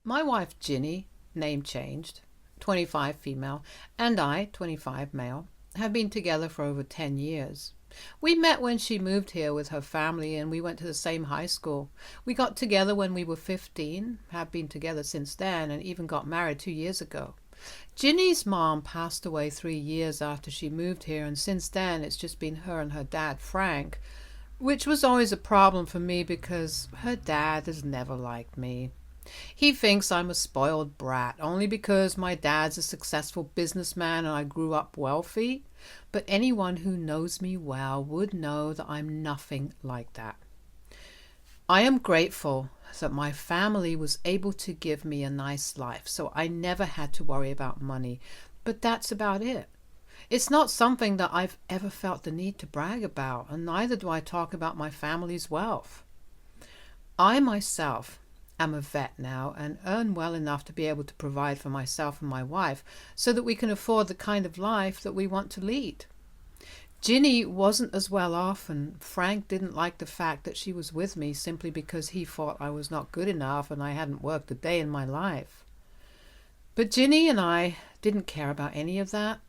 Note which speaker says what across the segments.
Speaker 1: My wife Ginny, name changed, 25 female, and I, 25 male, have been together for over 10 years. We met when she moved here with her family and we went to the same high school. We got together when we were 15, have been together since then, and even got married 2 years ago. Ginny's mom passed away 3 years after she moved here, and since then it's just been her and her dad, Frank, which was always a problem for me because her dad has never liked me. He thinks I'm a spoiled brat only because my dad's a successful businessman and I grew up wealthy, but anyone who knows me well would know that I'm nothing like that. I am grateful that my family was able to give me a nice life, so I never had to worry about money, but that's about it. It's not something that I've ever felt the need to brag about, and neither do I talk about my family's wealth. I myself am a vet now and earn well enough to be able to provide for myself and my wife so that we can afford the kind of life that we want to lead. Ginny wasn't as well off, and Frank didn't like the fact that she was with me simply because he thought I was not good enough and I hadn't worked a day in my life. But Ginny and I didn't care about any of that,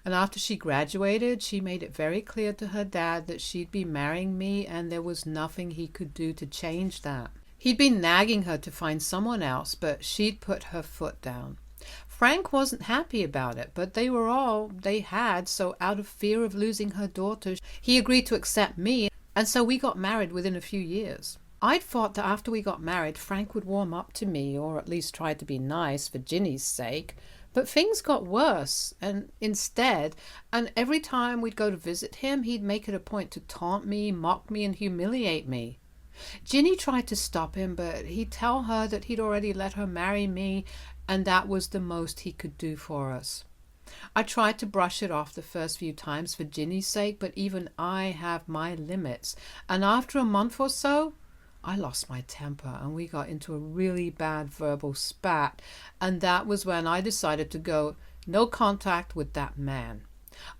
Speaker 1: and after she graduated, she made it very clear to her dad that she'd be marrying me and there was nothing he could do to change that. He'd been nagging her to find someone else, but she'd put her foot down. Frank wasn't happy about it, but they were all they had, so out of fear of losing her daughter, he agreed to accept me, and so we got married within a few years. I'd thought that after we got married, Frank would warm up to me, or at least try to be nice for Ginny's sake, but things got worse, and every time we'd go to visit him, he'd make it a point to taunt me, mock me, and humiliate me. Ginny tried to stop him, but he'd tell her that he'd already let her marry me, and that was the most he could do for us. I tried to brush it off the first few times for Ginny's sake, but even I have my limits, and after a month or so, I lost my temper and we got into a really bad verbal spat, and that was when I decided to go no contact with that man.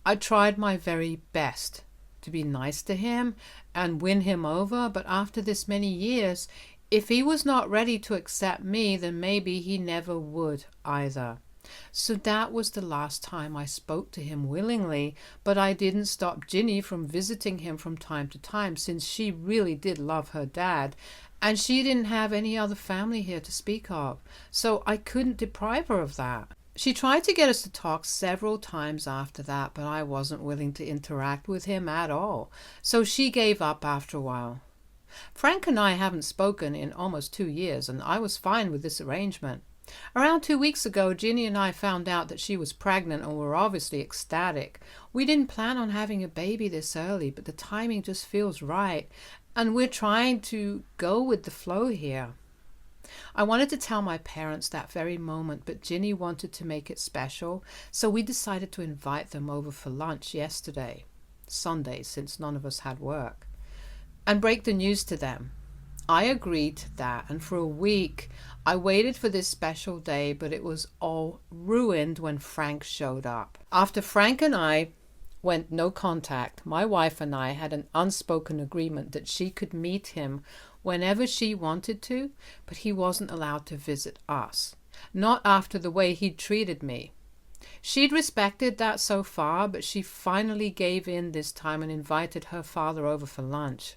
Speaker 1: I tried my very best to be nice to him and win him over, but after this many years, if he was not ready to accept me, then maybe he never would either. So that was the last time I spoke to him willingly, but I didn't stop Ginny from visiting him from time to time, since she really did love her dad, and she didn't have any other family here to speak of, so I couldn't deprive her of that. She tried to get us to talk several times after that, but I wasn't willing to interact with him at all, so she gave up after a while. Frank and I haven't spoken in almost 2 years, and I was fine with this arrangement. Around 2 weeks ago, Ginny and I found out that she was pregnant and were obviously ecstatic. We didn't plan on having a baby this early, but the timing just feels right, and we're trying to go with the flow here. I wanted to tell my parents that very moment, but Ginny wanted to make it special, so we decided to invite them over for lunch yesterday, Sunday, since none of us had work, and break the news to them. I agreed to that, and for a week I waited for this special day, but it was all ruined when Frank showed up. After Frank and I went no contact, my wife and I had an unspoken agreement that she could meet him whenever she wanted to, but he wasn't allowed to visit us, not after the way he'd treated me. She'd respected that so far, but she finally gave in this time and invited her father over for lunch.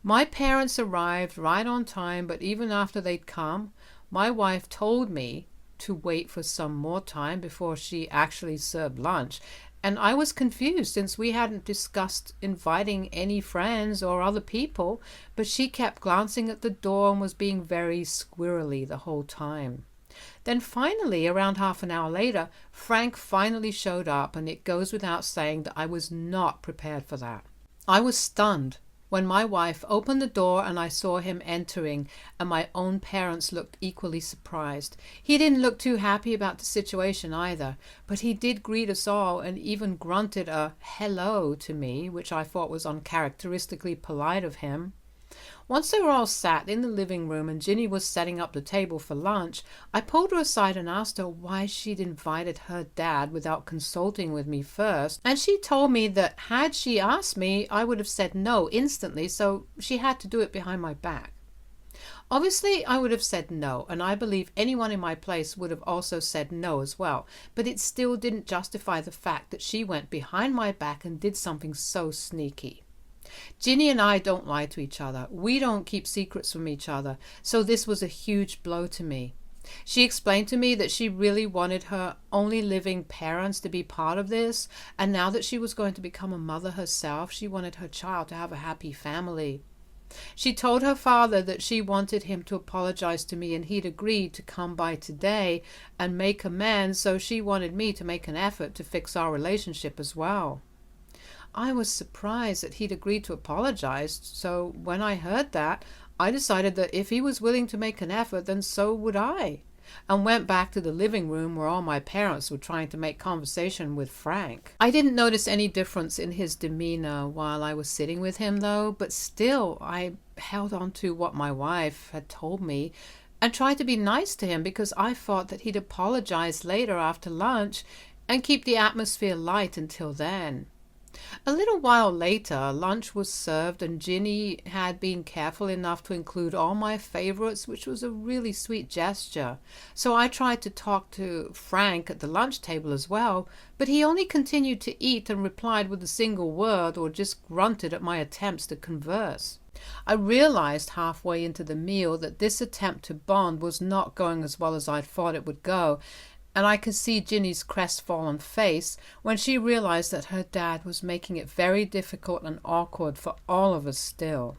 Speaker 1: My parents arrived right on time, but even after they'd come, my wife told me to wait for some more time before she actually served lunch, and I was confused since we hadn't discussed inviting any friends or other people, but she kept glancing at the door and was being very squirrely the whole time. Then finally, around half an hour later, Frank finally showed up, and it goes without saying that I was not prepared for that. I was stunned when my wife opened the door and I saw him entering, and my own parents looked equally surprised. He didn't look too happy about the situation either, but he did greet us all and even grunted a hello to me, which I thought was uncharacteristically polite of him. Once they were all sat in the living room and Ginny was setting up the table for lunch, I pulled her aside and asked her why she'd invited her dad without consulting with me first, and she told me that had she asked me, I would have said no instantly, so she had to do it behind my back. Obviously, I would have said no, and I believe anyone in my place would have also said no as well, but it still didn't justify the fact that she went behind my back and did something so sneaky. Ginny and I don't lie to each other. We don't keep secrets from each other, so this was a huge blow to me. She explained to me that she really wanted her only living parents to be part of this, and now that she was going to become a mother herself, she wanted her child to have a happy family. She told her father that she wanted him to apologize to me, and he'd agreed to come by today and make amends, so she wanted me to make an effort to fix our relationship as well. I was surprised that he'd agreed to apologize, so when I heard that, I decided that if he was willing to make an effort, then so would I, and went back to the living room where all my parents were trying to make conversation with Frank. I didn't notice any difference in his demeanor while I was sitting with him, though, but still I held on to what my wife had told me and tried to be nice to him because I thought that he'd apologize later after lunch and keep the atmosphere light until then. A little while later, lunch was served, and Ginny had been careful enough to include all my favorites, which was a really sweet gesture. So I tried to talk to Frank at the lunch table as well, but he only continued to eat and replied with a single word or just grunted at my attempts to converse. I realized halfway into the meal that this attempt to bond was not going as well as I thought it would go, and I could see Ginny's crestfallen face when she realized that her dad was making it very difficult and awkward for all of us still.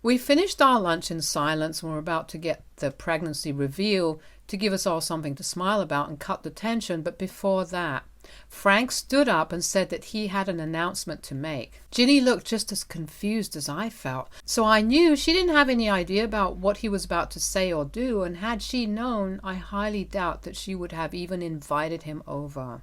Speaker 1: We finished our lunch in silence and were about to get the pregnancy reveal to give us all something to smile about and cut the tension, but before that, Frank stood up and said that he had an announcement to make. Ginny looked just as confused as I felt, so I knew she didn't have any idea about what he was about to say or do, and had she known, I highly doubt that she would have even invited him over.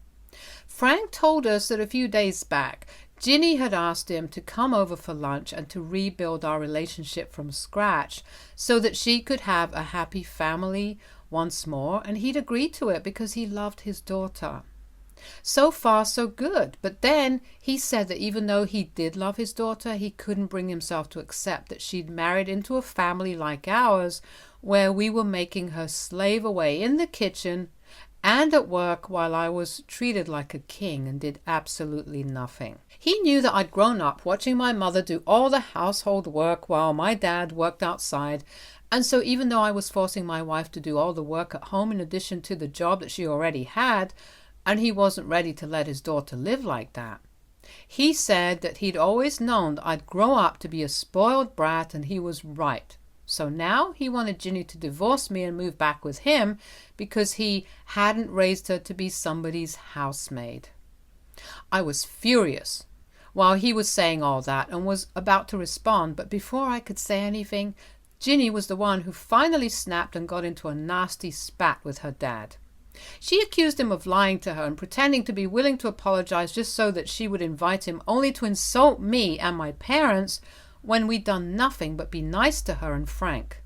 Speaker 1: Frank told us that a few days back, Ginny had asked him to come over for lunch and to rebuild our relationship from scratch so that she could have a happy family once more, and he'd agreed to it because he loved his daughter. So far, so good. But then he said that even though he did love his daughter, he couldn't bring himself to accept that she'd married into a family like ours, where we were making her slave away in the kitchen and at work while I was treated like a king and did absolutely nothing. He knew that I'd grown up watching my mother do all the household work while my dad worked outside, and so even though I was forcing my wife to do all the work at home in addition to the job that she already had, and he wasn't ready to let his daughter live like that. He said that he'd always known that I'd grow up to be a spoiled brat, and he was right. So now he wanted Ginny to divorce me and move back with him because he hadn't raised her to be somebody's housemaid. I was furious while he was saying all that and was about to respond, but before I could say anything, Ginny was the one who finally snapped and got into a nasty spat with her dad. She accused him of lying to her and pretending to be willing to apologize just so that she would invite him, only to insult me and my parents when we'd done nothing but be nice to her and Frank.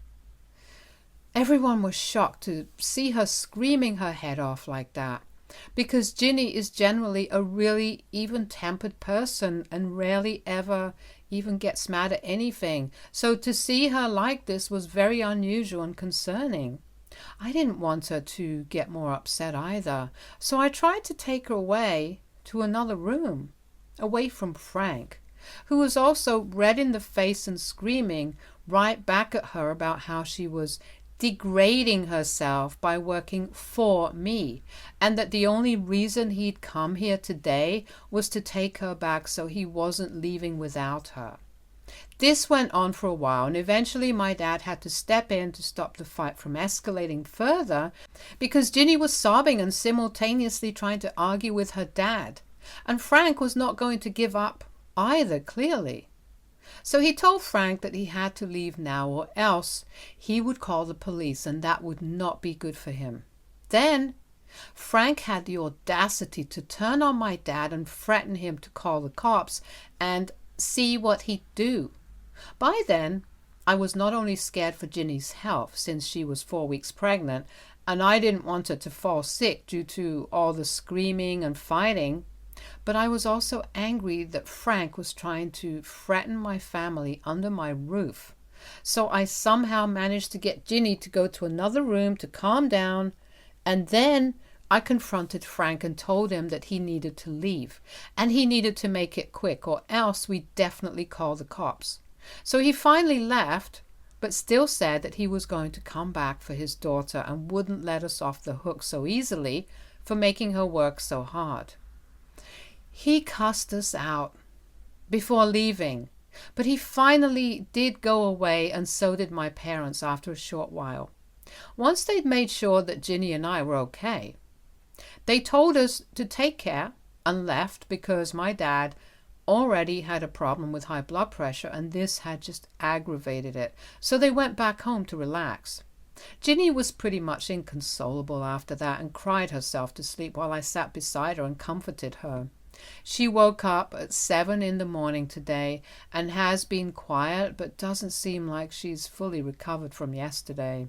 Speaker 1: Everyone was shocked to see her screaming her head off like that, because Ginny is generally a really even-tempered person and rarely ever even gets mad at anything. So to see her like this was very unusual and concerning. I didn't want her to get more upset either, so I tried to take her away to another room, away from Frank, who was also red in the face and screaming right back at her about how she was degrading herself by working for me, and that the only reason he'd come here today was to take her back so he wasn't leaving without her. This went on for a while, and eventually my dad had to step in to stop the fight from escalating further because Ginny was sobbing and simultaneously trying to argue with her dad, and Frank was not going to give up either, clearly. So he told Frank that he had to leave now or else he would call the police, and that would not be good for him. Then Frank had the audacity to turn on my dad and threaten him to call the cops and see what he'd do. By then, I was not only scared for Ginny's health, since she was 4 weeks pregnant, and I didn't want her to fall sick due to all the screaming and fighting, but I was also angry that Frank was trying to threaten my family under my roof, So I somehow managed to get Ginny to go to another room to calm down, and then I confronted Frank and told him that he needed to leave, and he needed to make it quick, or else we'd definitely call the cops. So he finally left, but still said that he was going to come back for his daughter and wouldn't let us off the hook so easily for making her work so hard. He cussed us out before leaving, but he finally did go away, and so did my parents after a short while. Once they'd made sure that Ginny and I were okay, they told us to take care and left because my dad already had a problem with high blood pressure and this had just aggravated it. So they went back home to relax. Ginny was pretty much inconsolable after that and cried herself to sleep while I sat beside her and comforted her. She woke up at 7 in the morning today and has been quiet, but doesn't seem like she's fully recovered from yesterday.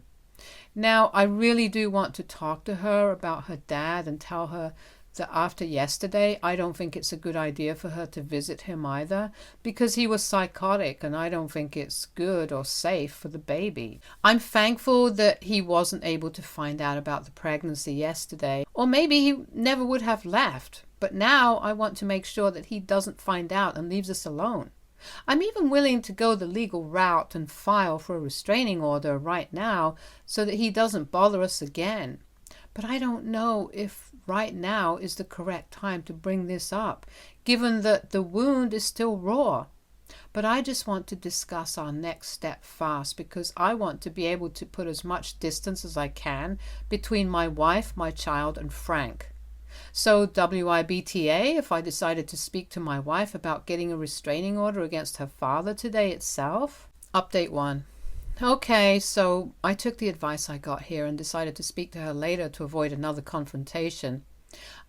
Speaker 1: Now, I really do want to talk to her about her dad and tell her that after yesterday, I don't think it's a good idea for her to visit him either, because he was psychotic and I don't think it's good or safe for the baby. I'm thankful that he wasn't able to find out about the pregnancy yesterday, or maybe he never would have left. But now I want to make sure that he doesn't find out and leaves us alone. I'm even willing to go the legal route and file for a restraining order right now so that he doesn't bother us again. But I don't know if right now is the correct time to bring this up, given that the wound is still raw. But I just want to discuss our next step fast because I want to be able to put as much distance as I can between my wife, my child, and Frank. So WIBTA if I decided to speak to my wife about getting a restraining order against her father today itself? Update 1. Okay, so I took the advice I got here and decided to speak to her later to avoid another confrontation.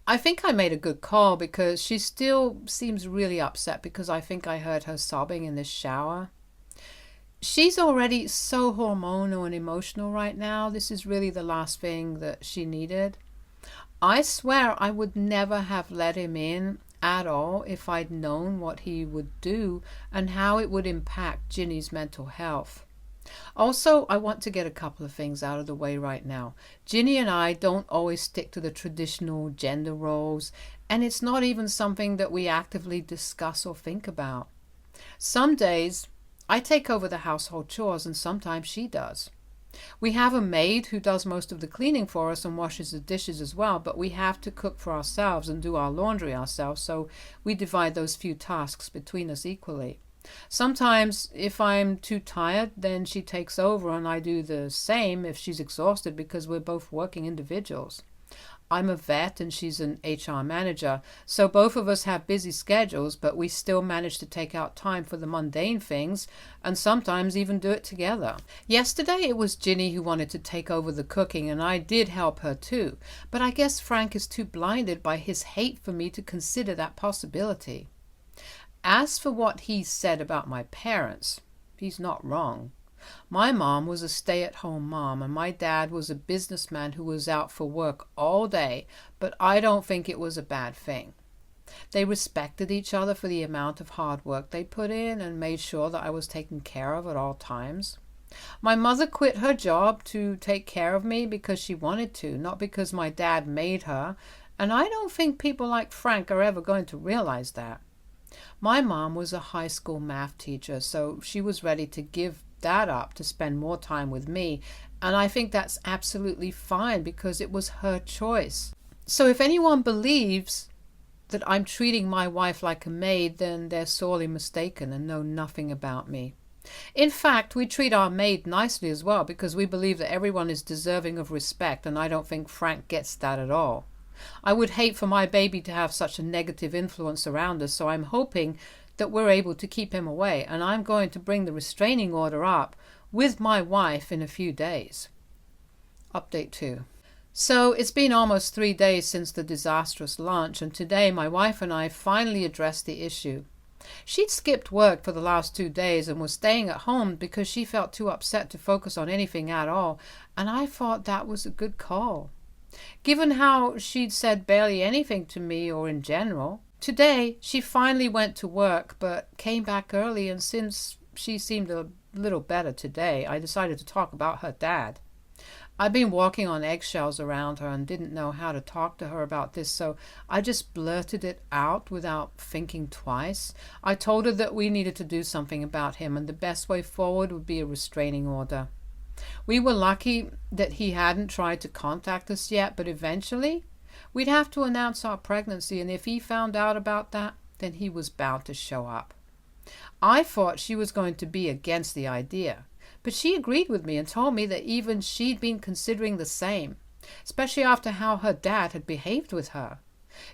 Speaker 1: I think I made a good call because she still seems really upset because I think I heard her sobbing in this shower. She's already so hormonal and emotional right now. This is really the last thing that she needed. I swear I would never have let him in at all if I'd known what he would do and how it would impact Ginny's mental health. Also, I want to get a couple of things out of the way right now. Ginny and I don't always stick to the traditional gender roles, and it's not even something that we actively discuss or think about. Some days, I take over the household chores and sometimes she does. We have a maid who does most of the cleaning for us and washes the dishes as well, but we have to cook for ourselves and do our laundry ourselves, so we divide those few tasks between us equally. Sometimes, if I'm too tired, then she takes over and I do the same if she's exhausted because we're both working individuals. I'm a vet and she's an HR manager, so both of us have busy schedules, but we still manage to take out time for the mundane things and sometimes even do it together. Yesterday it was Ginny who wanted to take over the cooking and I did help her too, but I guess Frank is too blinded by his hate for me to consider that possibility. As for what he said about my parents, he's not wrong. My mom was a stay-at-home mom and my dad was a businessman who was out for work all day, but I don't think it was a bad thing. They respected each other for the amount of hard work they put in and made sure that I was taken care of at all times. My mother quit her job to take care of me because she wanted to, not because my dad made her, and I don't think people like Frank are ever going to realize that. My mom was a high school math teacher, so she was ready to give that up to spend more time with me, and I think that's absolutely fine because it was her choice. So if anyone believes that I'm treating my wife like a maid, then they're sorely mistaken and know nothing about me. In fact, we treat our maid nicely as well because we believe that everyone is deserving of respect, and I don't think Frank gets that at all. I would hate for my baby to have such a negative influence around us, so I'm hoping that we're able to keep him away, and I'm going to bring the restraining order up with my wife in a few days. Update 2. So it's been almost 3 days since the disastrous lunch, and today my wife and I finally addressed the issue. She'd skipped work for the last 2 days and was staying at home because she felt too upset to focus on anything at all, and I thought that was a good call. Given how she'd said barely anything to me or in general, today she finally went to work but came back early, and since she seemed a little better today, I decided to talk about her dad. I've been walking on eggshells around her and didn't know how to talk to her about this, so I just blurted it out without thinking twice. I told her that we needed to do something about him, and the best way forward would be a restraining order. We were lucky that he hadn't tried to contact us yet, but eventually we'd have to announce our pregnancy, and if he found out about that, then he was bound to show up. I thought she was going to be against the idea, but she agreed with me and told me that even she'd been considering the same, especially after how her dad had behaved with her.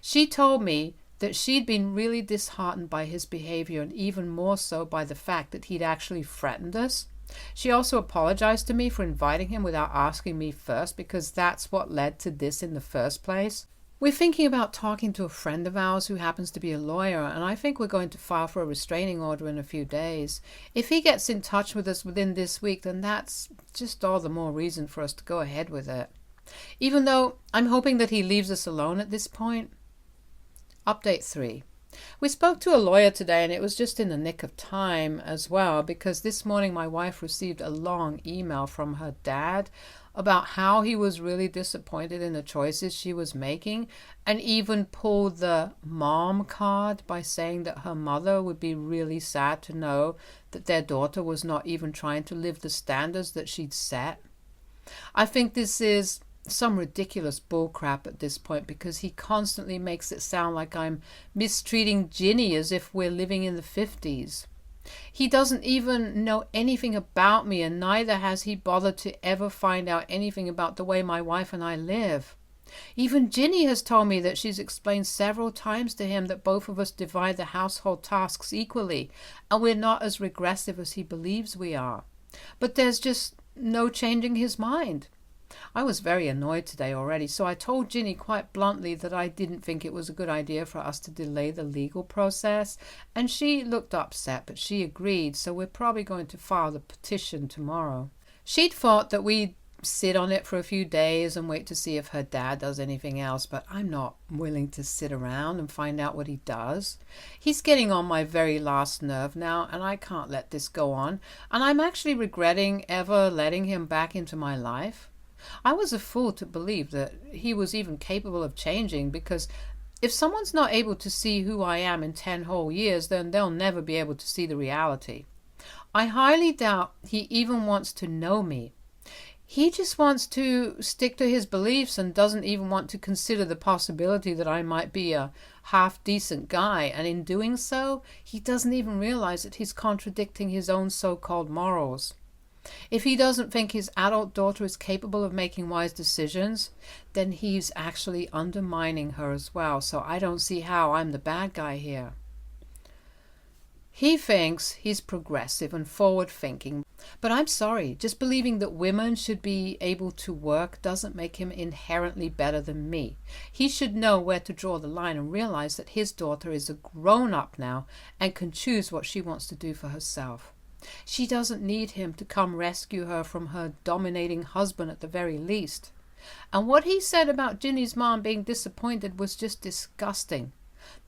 Speaker 1: She told me that she'd been really disheartened by his behavior, and even more so by the fact that he'd actually threatened us. She also apologized to me for inviting him without asking me first, because that's what led to this in the first place. We're thinking about talking to a friend of ours who happens to be a lawyer, and I think we're going to file for a restraining order in a few days. If he gets in touch with us within this week, then that's just all the more reason for us to go ahead with it. Even though I'm hoping that he leaves us alone at this point. Update 3. We spoke to a lawyer today, and it was just in the nick of time as well, because this morning my wife received a long email from her dad about how he was really disappointed in the choices she was making, and even pulled the mom card by saying that her mother would be really sad to know that their daughter was not even trying to live the standards that she'd set. I think this is some ridiculous bullcrap at this point, because he constantly makes it sound like I'm mistreating Ginny as if we're living in the 50s. He doesn't even know anything about me, and neither has he bothered to ever find out anything about the way my wife and I live. Even Ginny has told me that she's explained several times to him that both of us divide the household tasks equally, and we're not as regressive as he believes we are. But there's just no changing his mind. I was very annoyed today already, so I told Ginny quite bluntly that I didn't think it was a good idea for us to delay the legal process, and she looked upset, but she agreed, so we're probably going to file the petition tomorrow. She'd thought that we'd sit on it for a few days and wait to see if her dad does anything else, but I'm not willing to sit around and find out what he does. He's getting on my very last nerve now, and I can't let this go on, and I'm actually regretting ever letting him back into my life. I was a fool to believe that he was even capable of changing, because if someone's not able to see who I am in 10 whole years, then they'll never be able to see the reality. I highly doubt he even wants to know me. He just wants to stick to his beliefs and doesn't even want to consider the possibility that I might be a half-decent guy, and in doing so, he doesn't even realize that he's contradicting his own so-called morals. If he doesn't think his adult daughter is capable of making wise decisions, then he's actually undermining her as well, so I don't see how I'm the bad guy here. He thinks he's progressive and forward-thinking, but I'm sorry, just believing that women should be able to work doesn't make him inherently better than me. He should know where to draw the line and realize that his daughter is a grown-up now and can choose what she wants to do for herself. She doesn't need him to come rescue her from her dominating husband at the very least. And what he said about Ginny's mom being disappointed was just disgusting,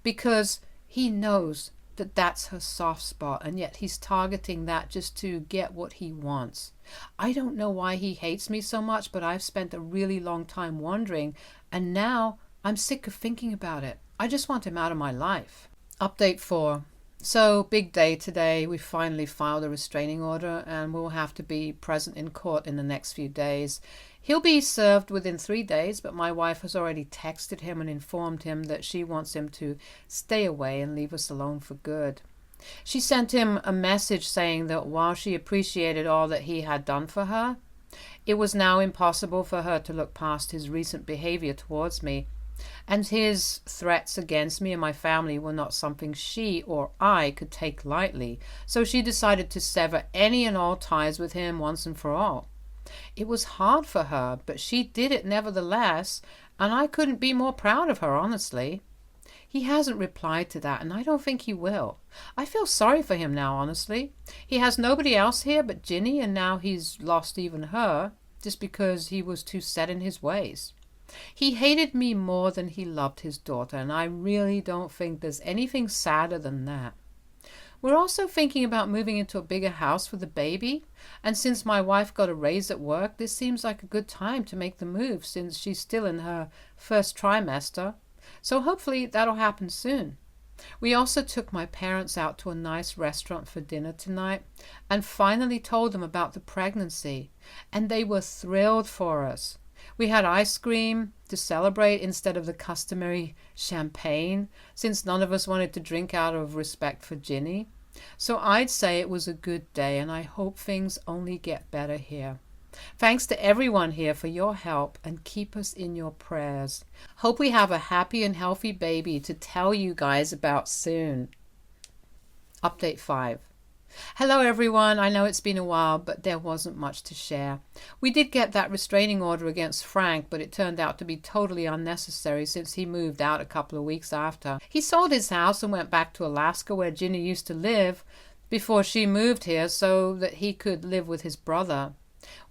Speaker 1: because he knows that that's her soft spot, and yet he's targeting that just to get what he wants. I don't know why he hates me so much, but I've spent a really long time wondering, and now I'm sick of thinking about it. I just want him out of my life. Update 4. So, big day today. We finally filed a restraining order, and we'll have to be present in court in the next few days. He'll be served within 3 days, but my wife has already texted him and informed him that she wants him to stay away and leave us alone for good. She sent him a message saying that while she appreciated all that he had done for her, it was now impossible for her to look past his recent behavior towards me, and his threats against me and my family were not something she or I could take lightly, so she decided to sever any and all ties with him once and for all. It was hard for her, but she did it nevertheless, and I couldn't be more proud of her, honestly. He hasn't replied to that, and I don't think he will. I feel sorry for him now, honestly. He has nobody else here but Ginny, and now he's lost even her, just because he was too set in his ways. He hated me more than he loved his daughter, and I really don't think there's anything sadder than that. We're also thinking about moving into a bigger house for the baby, and since my wife got a raise at work, this seems like a good time to make the move since she's still in her first trimester. So hopefully that'll happen soon. We also took my parents out to a nice restaurant for dinner tonight and finally told them about the pregnancy, and they were thrilled for us. We had ice cream to celebrate instead of the customary champagne, since none of us wanted to drink out of respect for Ginny. So I'd say it was a good day, and I hope things only get better here. Thanks to everyone here for your help, and keep us in your prayers. Hope we have a happy and healthy baby to tell you guys about soon. Update 5. Hello everyone, I know it's been a while, but there wasn't much to share. We did get that restraining order against Frank, but it turned out to be totally unnecessary since he moved out a couple of weeks after. He sold his house and went back to Alaska where Ginny used to live before she moved here so that he could live with his brother.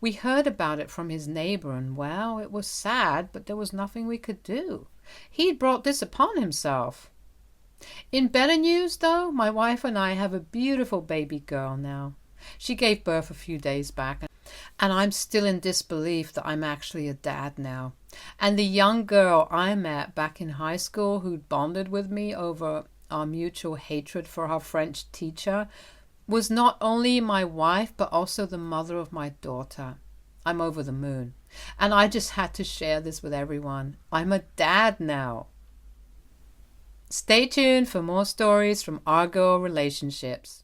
Speaker 1: We heard about it from his neighbor, and well, it was sad, but there was nothing we could do. He'd brought this upon himself. In better news, though, my wife and I have a beautiful baby girl now. She gave birth a few days back, and I'm still in disbelief that I'm actually a dad now. And the young girl I met back in high school who'd bonded with me over our mutual hatred for her French teacher was not only my wife, but also the mother of my daughter. I'm over the moon. And I just had to share this with everyone. I'm a dad now. Stay tuned for more stories from our girl relationships.